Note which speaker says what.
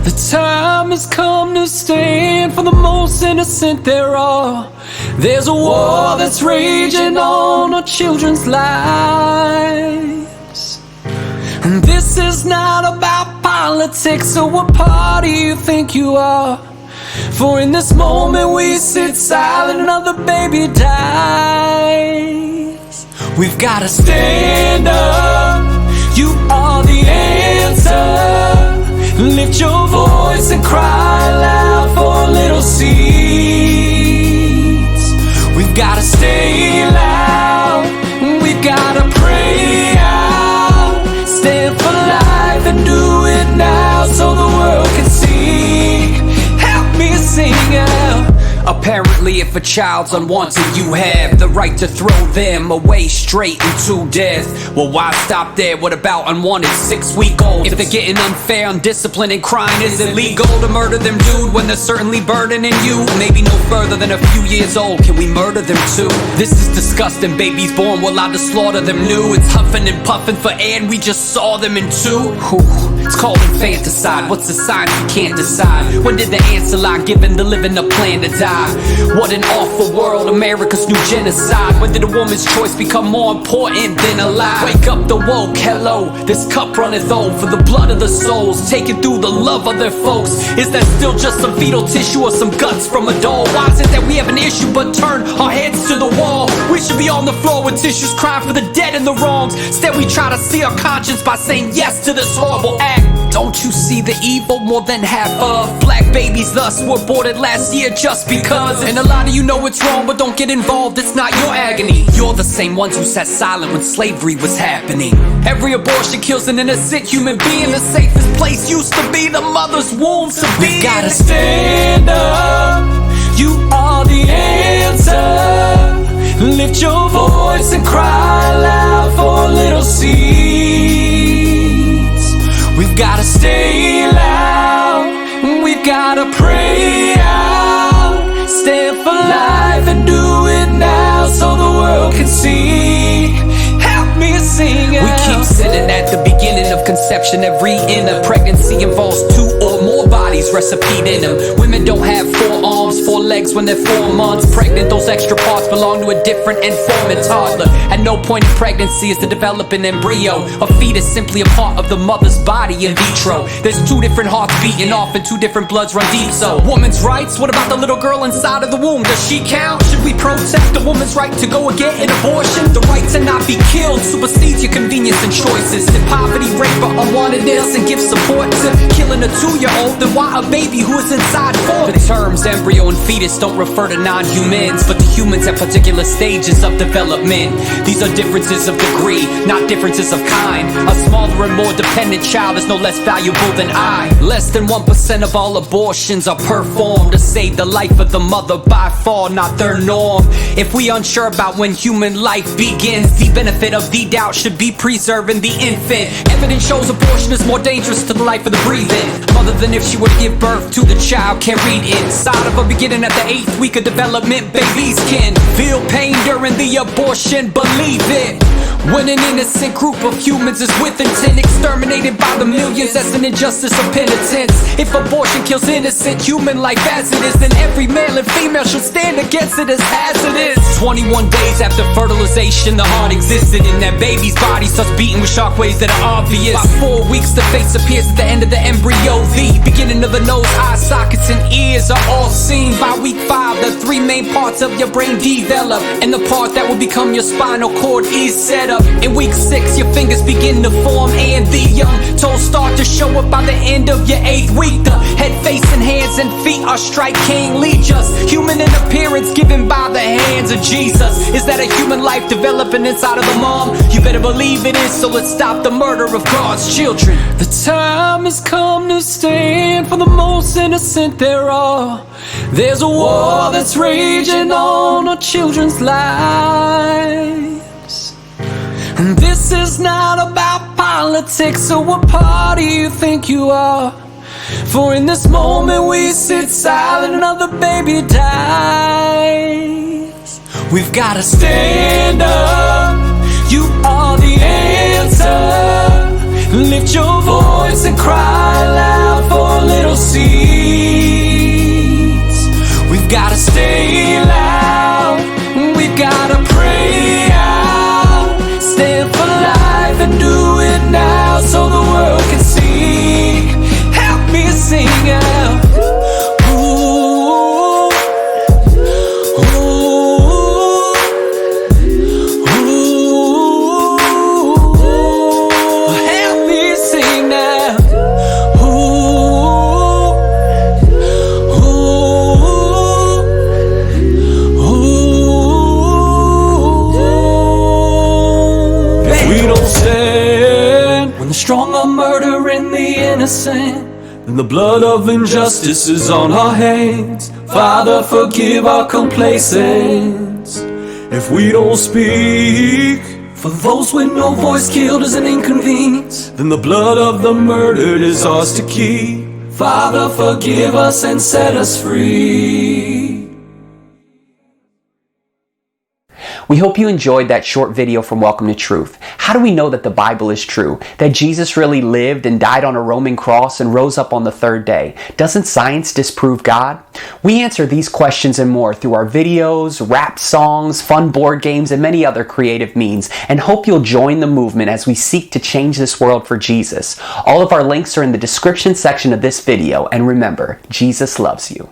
Speaker 1: The time has come to stand for the most innocent there are. There's a war that's raging on our children's lives. And this is not about politics, so what party you think you are? For in this moment we sit silent, another baby dies. We've gotta stand up, you are the answer. Lift your voice and cry loud for little seeds. We've gotta stay loud, we've gotta pray out. Stand for life and do it now so the world can see. Help me sing out. Apparently if a child's unwanted, you have the right to throw them away straight into death. Well, why stop there? What about unwanted 6-week-olds? If they're getting unfair, undisciplined and crying, is it legal to murder them, dude, when they're certainly burdening you? Maybe no further than a few years old, can we murder them too? This is disgusting, babies born, we're allowed to slaughter them new. It's huffing and puffing for air and we just saw them in two. It's called infanticide, what's the science we can't decide? When did the answer lie, given the living a plan to die? What an awful world, America's new genocide. When did a woman's choice become more important than a lie? Wake up the woke, hello, this cup runneth over for the blood of the souls, taken through the love of their folks. Is that still just some fetal tissue or some guts from a doll? Why is it that we have an issue but turn our heads to the wall? We should be on the floor with tissues crying for the dead and the wrongs. Instead we try to see our conscience by saying yes to this horrible act. Don't you see the evil? More than half of black babies thus were aborted last year just because. And a lot of you know it's wrong, but don't get involved, it's not your agony. You're the same ones who sat silent when slavery was happening. Every abortion kills an innocent human being. The safest place used to be the mother's womb to be. We gotta stand up, you are the answer. Lift your voice and cry loud for little seeds. We've gotta stay loud, we've gotta pray out. Stand for life and do it now so the world can see. Help me sing out. We keep sitting at the beginning of conception. Every inner pregnancy involves 2 or more bodies recipeed in them. Women don't have 4 arms, 4 legs when they're 4 months pregnant. Those extra parts belong to a different informant toddler. At no point in pregnancy is to develop an embryo. A fetus simply a part of the mother's body in vitro. There's 2 different hearts beating off and 2 different bloods run deep. So woman's rights, what about the little girl inside of the womb? Does she count? Should we protect the woman's right to go and get an abortion? The right to not be killed supersedes your convenience and choices. If poverty, rape, or unwantedness and give support to killing a 2-year-old, then why a baby who is inside 4? The terms embryo and fetus don't refer to non-humans, but to humans at particular stages of development. These are differences of degree, not differences of kind. A smaller and more dependent child is no less valuable than I. Less than 1% of all abortions are performed to save the life of the mother, by far not their norm. If we unsure about when human life begins, the benefit of the doubt should be preserving the infant. Evidence shows abortion is more dangerous to the life of the breathing mother than if she were to give birth to the child. Can't read inside of a beginning at the 8th week of development. Babies can feel pain during the abortion, believe it. When an innocent group of humans is with intent, exterminated by the millions, that's an injustice of penitence. If abortion kills innocent human life as it is, then every male and female should stand against it as hazardous. 21 days after fertilization, the heart existed in that baby's body, starts beating with shockwaves that are obvious. By 4 weeks, the face appears at the end of the embryo. The beginning of the nose, eye sockets, and ears are all seen. By week 5, the 3 main parts of your brain develop, and the part that will become your spinal cord is set up. In week 6, your fingers begin to form, and the toes start to show up by the end of your 8th week. The head, face, and hands and feet are strikingly just human in appearance, given by the hands of Jesus. Is that a human life developing inside of the mom? You better believe it is, so let's stop the murder of God's children. The time has come to stand for the most innocent there are. There's a war that's raging on our children's lives. And this is not about politics, so what party you think you are? For in this moment we sit silent, another baby dies. We've gotta stand up, you are the answer. Lift your voice and cry loud for little gotta stay loud, we've gotta pray out, stand for life and do it now so the world can see. Help me sing out. Ooh, ooh, ooh. Help me sing now. Strong are murdering the innocent, and the blood of injustice is on our hands. Father, forgive our complacence if we don't speak. For those with no voice killed as an inconvenience, then the blood of the murdered is ours to keep. Father, forgive us and set us free.
Speaker 2: We hope you enjoyed that short video from Welcome to Truth. How do we know that the Bible is true? That Jesus really lived and died on a Roman cross and rose up on the third day? Doesn't science disprove God? We answer these questions and more through our videos, rap songs, fun board games, and many other creative means, and hope you'll join the movement as we seek to change this world for Jesus. All of our links are in the description section of this video, and remember, Jesus loves you.